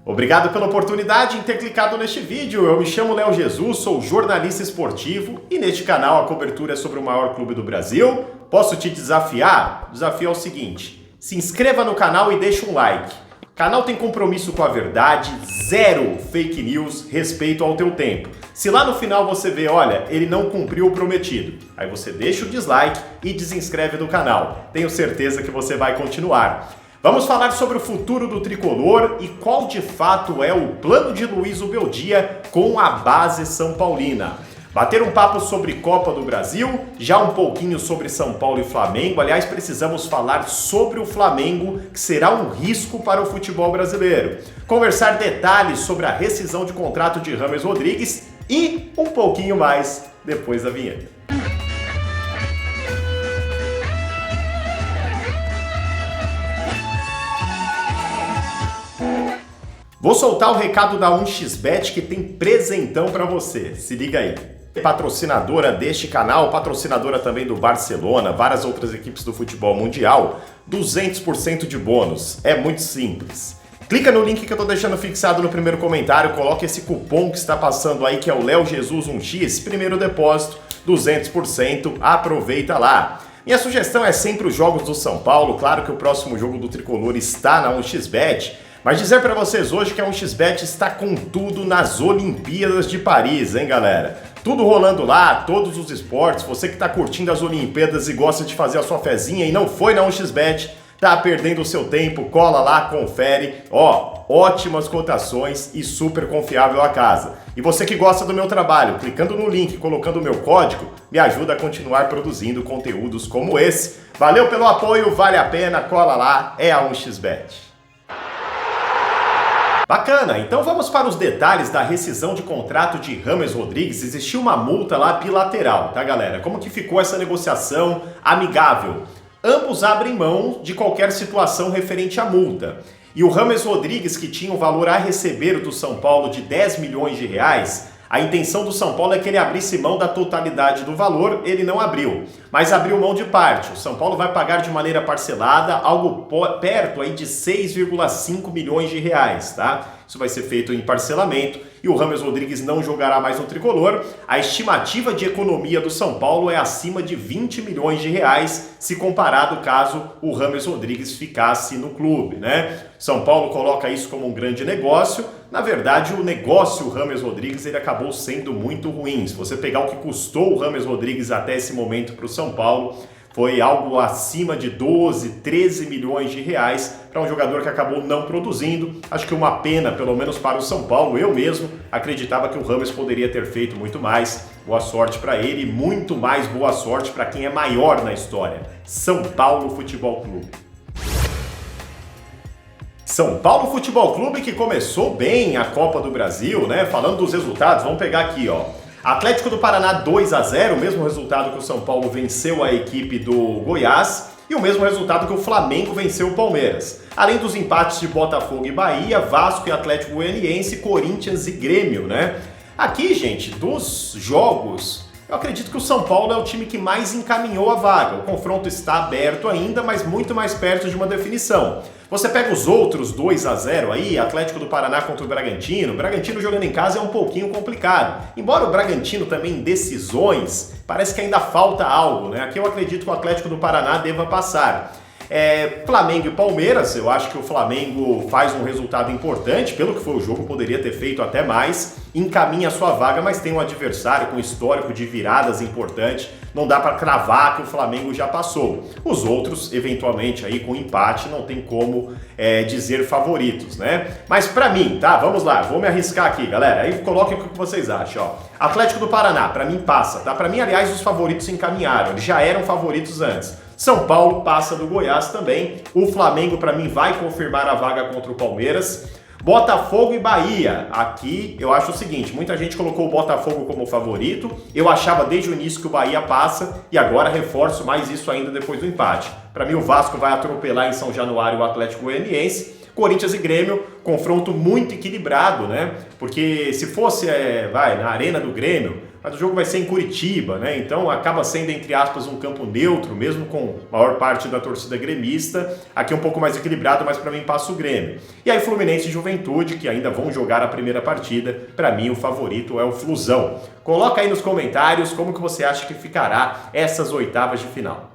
Obrigado pela oportunidade em ter clicado neste vídeo. Eu me chamo Léo Jesus, sou jornalista esportivo e neste canal a cobertura é sobre o maior clube do Brasil. Posso te desafiar? O desafio é o seguinte: se inscreva no canal e deixe um like. O canal tem compromisso com a verdade, zero fake news, respeito ao teu tempo. Se lá no final você vê, olha, ele não cumpriu o prometido, aí você deixa o dislike e desinscreve do canal. Tenho certeza que você vai continuar. Vamos falar sobre o futuro do tricolor e qual de fato é o plano de Luiz Ubeldia com a base São Paulina. Bater um papo sobre Copa do Brasil, já um pouquinho sobre São Paulo e Flamengo. Aliás, precisamos falar sobre o Flamengo, que será um risco para o futebol brasileiro. Conversar detalhes sobre a rescisão de contrato de James Rodrigues e um pouquinho mais depois da vinheta. Vou soltar o recado da 1xBet que tem presentão para você. Se liga aí. Patrocinadora deste canal, patrocinadora também do Barcelona, várias outras equipes do futebol mundial, 200% de bônus. É muito simples. Clica no link que eu tô deixando fixado no primeiro comentário, coloca esse cupom que está passando aí, que é o Léo Jesus 1x, primeiro depósito, 200%, aproveita lá. Minha sugestão é sempre os jogos do São Paulo, claro que o próximo jogo do Tricolor está na 1xBet, mas dizer para vocês hoje que a 1xBet está com tudo nas Olimpíadas de Paris, hein, galera? Tudo rolando lá, todos os esportes. Você que está curtindo as Olimpíadas e gosta de fazer a sua fezinha e não foi na 1xBet, tá perdendo o seu tempo, cola lá, confere. Ó, ótimas cotações e super confiável a casa. E você que gosta do meu trabalho, clicando no link e colocando o meu código, me ajuda a continuar produzindo conteúdos como esse. Valeu pelo apoio, vale a pena, cola lá, é a 1xBet. Bacana, então vamos para os detalhes da rescisão de contrato de James Rodrigues. Existiu uma multa lá bilateral, tá, galera? Como que ficou essa negociação amigável? Ambos abrem mão de qualquer situação referente à multa. E o James Rodrigues, que tinha um valor a receber do São Paulo de 10 milhões de reais, a intenção do São Paulo é que ele abrisse mão da totalidade do valor, ele não abriu, mas abriu mão de parte. O São Paulo vai pagar de maneira parcelada algo perto aí de 6,5 milhões de reais, tá? Isso vai ser feito em parcelamento e o James Rodrigues não jogará mais no Tricolor. A estimativa de economia do São Paulo é acima de 20 milhões de reais, se comparado caso o James Rodrigues ficasse no clube, né? São Paulo coloca isso como um grande negócio. Na verdade, o negócio James Rodrigues ele acabou sendo muito ruim. Se você pegar o que custou o James Rodrigues até esse momento para o São Paulo, foi algo acima de 12, 13 milhões de reais para um jogador que acabou não produzindo. Acho que uma pena, pelo menos para o São Paulo. Eu mesmo acreditava que o James poderia ter feito muito mais. Boa sorte para ele e muito mais boa sorte para quem é maior na história. São Paulo Futebol Clube. São Paulo Futebol Clube que começou bem a Copa do Brasil, né? Falando dos resultados, vamos pegar aqui, ó. Atlético do Paraná 2-0, o mesmo resultado que o São Paulo venceu a equipe do Goiás e o mesmo resultado que o Flamengo venceu o Palmeiras. Além dos empates de Botafogo e Bahia, Vasco e Atlético Goianiense, Corinthians e Grêmio, né? Aqui, gente, dos jogos, eu acredito que o São Paulo é o time que mais encaminhou a vaga. O confronto está aberto ainda, mas muito mais perto de uma definição. Você pega os outros 2-0 aí, Atlético do Paraná contra o Bragantino. O Bragantino jogando em casa é um pouquinho complicado. Embora o Bragantino também em decisões, parece que ainda falta algo, né? Aqui eu acredito que o Atlético do Paraná deva passar. Flamengo e Palmeiras, eu acho que o Flamengo faz um resultado importante, pelo que foi o jogo, poderia ter feito até mais, encaminha a sua vaga, mas tem um adversário com histórico de viradas importante, não dá para cravar que o Flamengo já passou. Os outros, eventualmente, aí com empate, não tem como dizer favoritos, né? Mas para mim, tá? Vamos lá, vou me arriscar aqui, galera, aí coloquem o que vocês acham, ó. Atlético do Paraná, para mim passa, tá? Para mim, aliás, os favoritos se encaminharam, eles já eram favoritos antes. São Paulo passa do Goiás também. O Flamengo, para mim, vai confirmar a vaga contra o Palmeiras. Botafogo e Bahia. Aqui eu acho o seguinte, muita gente colocou o Botafogo como favorito. Eu achava desde o início que o Bahia passa e agora reforço mais isso ainda depois do empate. Para mim, o Vasco vai atropelar em São Januário o Atlético Goianiense. Corinthians e Grêmio, confronto muito equilibrado, né? Porque se fosse, na Arena do Grêmio, mas o jogo vai ser em Curitiba, né? Então acaba sendo, entre aspas, um campo neutro, mesmo com a maior parte da torcida gremista. Aqui um pouco mais equilibrado, mas para mim passa o Grêmio. E aí Fluminense e Juventude, que ainda vão jogar a primeira partida, para mim o favorito é o Flusão. Coloca aí nos comentários como que você acha que ficará essas oitavas de final.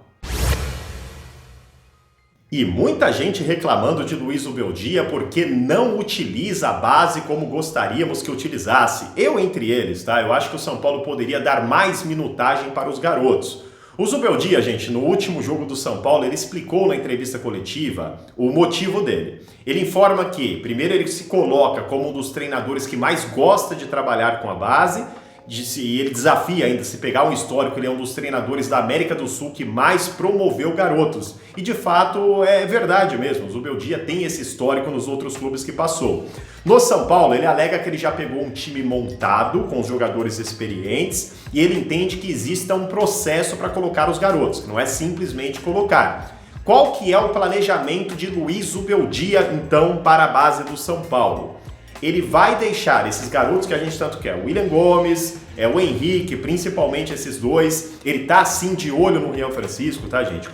E muita gente reclamando de Luiz Ubeldia porque não utiliza a base como gostaríamos que utilizasse. Eu entre eles, tá? Eu acho que o São Paulo poderia dar mais minutagem para os garotos. O Zubeldia, gente, no último jogo do São Paulo, ele explicou na entrevista coletiva o motivo dele. Ele informa que, primeiro, ele se coloca como um dos treinadores que mais gosta de trabalhar com a base, e ele desafia ainda, se pegar um histórico, ele é um dos treinadores da América do Sul que mais promoveu garotos. E de fato é verdade mesmo, o Zubeldia tem esse histórico nos outros clubes que passou. No São Paulo, ele alega que ele já pegou um time montado, com os jogadores experientes, e ele entende que exista um processo para colocar os garotos, que não é simplesmente colocar. Qual que é o planejamento de Luiz Zubeldia, então, para a base do São Paulo? Ele vai deixar esses garotos que a gente tanto quer, o William Gomes, o Henrique, principalmente esses dois. Ele tá assim de olho no Rian Francisco, tá, gente?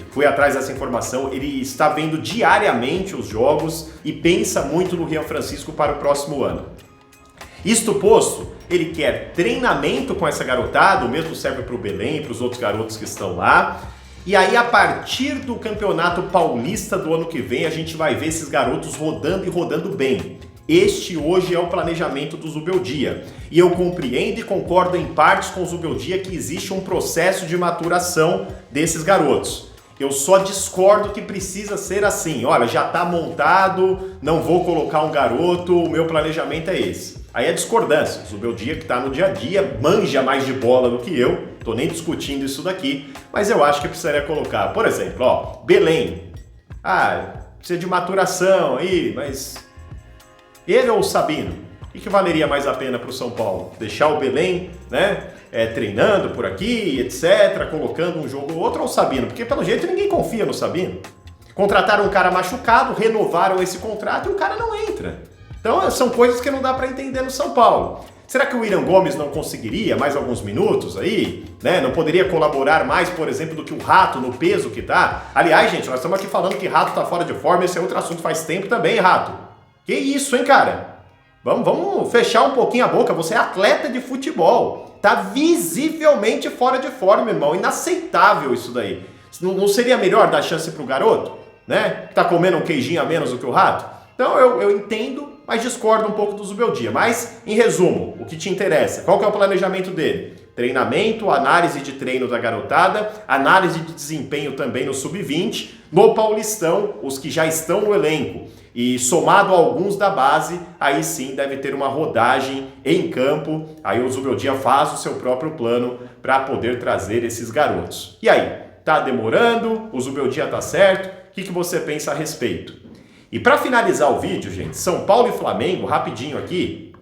Fui atrás dessa informação, ele está vendo diariamente os jogos e pensa muito no Rian Francisco para o próximo ano. Isto posto, ele quer treinamento com essa garotada, o mesmo serve para o Belém e para os outros garotos que estão lá. E aí, a partir do Campeonato Paulista do ano que vem, a gente vai ver esses garotos rodando e rodando bem. Este hoje é o planejamento do Zubeldia. E eu compreendo e concordo em partes com o Zubeldia que existe um processo de maturação desses garotos. Eu só discordo que precisa ser assim. Olha, já está montado, não vou colocar um garoto, o meu planejamento é esse. Aí é discordância. O Zubeldia, que está no dia a dia, manja mais de bola do que eu. Tô nem discutindo isso daqui, mas eu acho que precisaria colocar, por exemplo, Belém. Precisa de maturação aí, mas ele ou o Sabino? O que valeria mais a pena para o São Paulo? Deixar o Belém, né, treinando por aqui, etc., colocando um jogo ou outro, ou o Sabino? Porque pelo jeito ninguém confia no Sabino. Contrataram um cara machucado, renovaram esse contrato e o cara não entra. Então são coisas que não dá para entender no São Paulo. Será que o William Gomes não conseguiria mais alguns minutos aí? Né? Não poderia colaborar mais, por exemplo, do que o Rato no peso que tá? Aliás, gente, nós estamos aqui falando que Rato tá fora de forma, esse é outro assunto faz tempo também, Rato. Que isso, hein, cara? Vamos fechar um pouquinho a boca. Você é atleta de futebol. Tá visivelmente fora de forma, irmão. Inaceitável isso daí. Não seria melhor dar chance pro garoto? Né? Tá comendo um queijinho a menos do que o Rato? Então eu entendo, mas discordo um pouco do Zubeldia. Mas, em resumo, o que te interessa? Qual que é o planejamento dele? Treinamento, análise de treino da garotada, análise de desempenho também no Sub-20, no Paulistão, os que já estão no elenco. E somado a alguns da base, aí sim deve ter uma rodagem em campo. Aí o Zubeldia faz o seu próprio plano para poder trazer esses garotos. E aí, tá demorando? O Zubeldia tá certo? O que você pensa a respeito? E para finalizar o vídeo, gente, São Paulo e Flamengo, rapidinho aqui,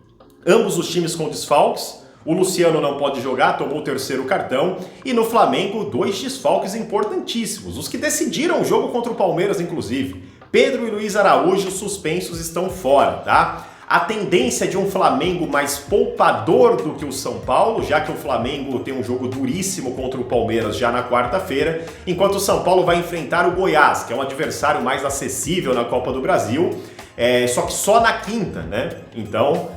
ambos os times com desfalques. O Luciano não pode jogar, tomou o terceiro cartão. E no Flamengo, 2 desfalques importantíssimos, os que decidiram o jogo contra o Palmeiras, inclusive. Pedro e Luiz Araújo suspensos estão fora, tá? A tendência de um Flamengo mais poupador do que o São Paulo, já que o Flamengo tem um jogo duríssimo contra o Palmeiras já na quarta-feira, enquanto o São Paulo vai enfrentar o Goiás, que é um adversário mais acessível na Copa do Brasil, só que só na quinta, né? Então,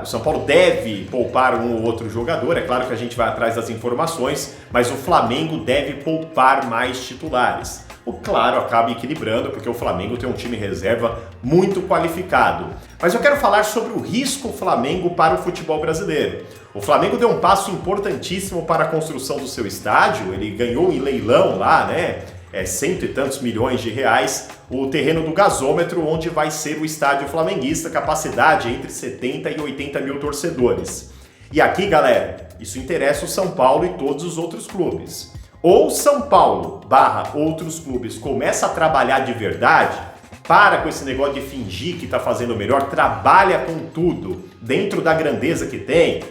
o São Paulo deve poupar um ou outro jogador, é claro que a gente vai atrás das informações, mas o Flamengo deve poupar mais titulares. O claro acaba equilibrando, porque o Flamengo tem um time reserva muito qualificado. Mas eu quero falar sobre o risco Flamengo para o futebol brasileiro. O Flamengo deu um passo importantíssimo para a construção do seu estádio, ele ganhou em leilão lá, né? 100 e tantos milhões de reais, o terreno do gasômetro, onde vai ser o estádio flamenguista, capacidade entre 70 e 80 mil torcedores. E aqui, galera, isso interessa o São Paulo e todos os outros clubes. Ou São Paulo / outros clubes começa a trabalhar de verdade, para com esse negócio de fingir que está fazendo melhor, trabalha com tudo, dentro da grandeza que tem,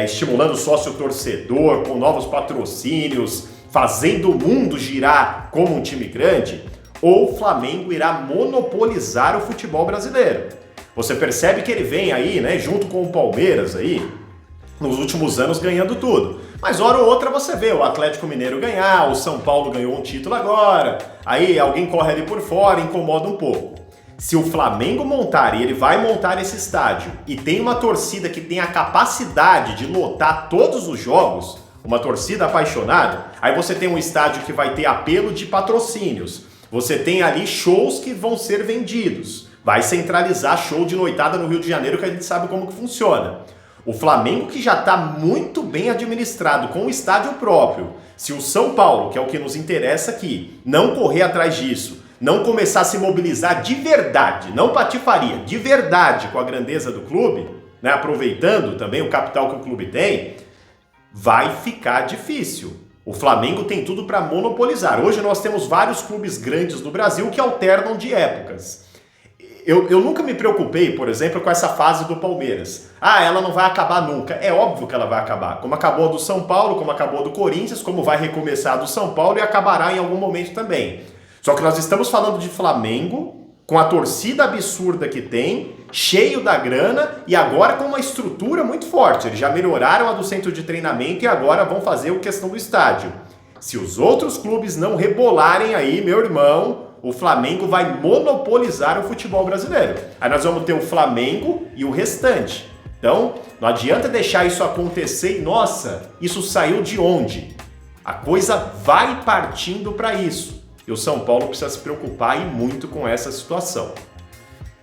estimulando o sócio torcedor, com novos patrocínios, fazendo o mundo girar como um time grande, ou o Flamengo irá monopolizar o futebol brasileiro. Você percebe que ele vem aí, né, junto com o Palmeiras aí, nos últimos anos ganhando tudo. Mas hora ou outra você vê o Atlético Mineiro ganhar, o São Paulo ganhou um título agora, aí alguém corre ali por fora e incomoda um pouco. Se o Flamengo montar, e ele vai montar esse estádio, e tem uma torcida que tem a capacidade de lotar todos os jogos, uma torcida apaixonada, aí você tem um estádio que vai ter apelo de patrocínios, você tem ali shows que vão ser vendidos, vai centralizar show de noitada no Rio de Janeiro, que a gente sabe como que funciona. O Flamengo, que já está muito bem administrado com o estádio próprio, se o São Paulo, que é o que nos interessa aqui, não correr atrás disso, não começar a se mobilizar de verdade, não patifaria, de verdade com a grandeza do clube, né, aproveitando também o capital que o clube tem, vai ficar difícil. O Flamengo tem tudo para monopolizar. Hoje nós temos vários clubes grandes do Brasil que alternam de épocas. Eu nunca me preocupei, por exemplo, com essa fase do Palmeiras. Ah, ela não vai acabar nunca. É óbvio que ela vai acabar. Como acabou a do São Paulo, como acabou a do Corinthians, como vai recomeçar a do São Paulo e acabará em algum momento também. Só que nós estamos falando de Flamengo, com a torcida absurda que tem, cheio da grana e agora com uma estrutura muito forte. Eles já melhoraram a do centro de treinamento e agora vão fazer a questão do estádio. Se os outros clubes não rebolarem aí, meu irmão, o Flamengo vai monopolizar o futebol brasileiro. Aí nós vamos ter o Flamengo e o restante. Então, não adianta deixar isso acontecer e, nossa, isso saiu de onde? A coisa vai partindo para isso. E o São Paulo precisa se preocupar e muito com essa situação.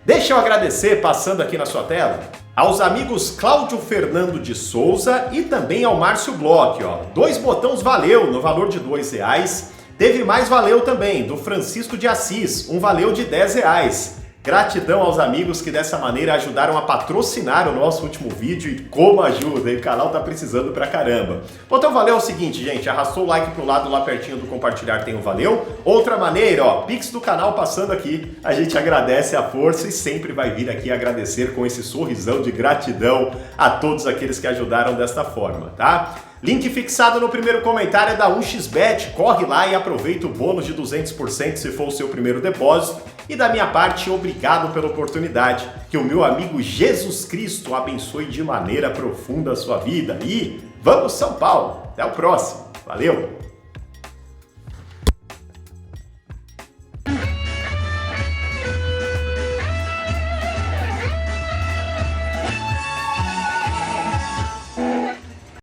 Deixa eu agradecer, passando aqui na sua tela, aos amigos Cláudio Fernando de Souza e também ao Márcio Bloch. 2 botões valeu no valor de R$2. Teve mais valeu também, do Francisco de Assis, um valeu de R$10. Gratidão aos amigos que dessa maneira ajudaram a patrocinar o nosso último vídeo e como ajuda, o canal tá precisando pra caramba. Botão valeu é o seguinte, gente, arrastou o like pro lado, lá pertinho do compartilhar tem o valeu. Outra maneira, Pix do canal passando aqui, a gente agradece a força e sempre vai vir aqui agradecer com esse sorrisão de gratidão a todos aqueles que ajudaram desta forma, tá? Link fixado no primeiro comentário é da 1xBet, corre lá e aproveita o bônus de 200% se for o seu primeiro depósito. E da minha parte, obrigado pela oportunidade, que o meu amigo Jesus Cristo abençoe de maneira profunda a sua vida. E vamos São Paulo! Até o próximo, valeu!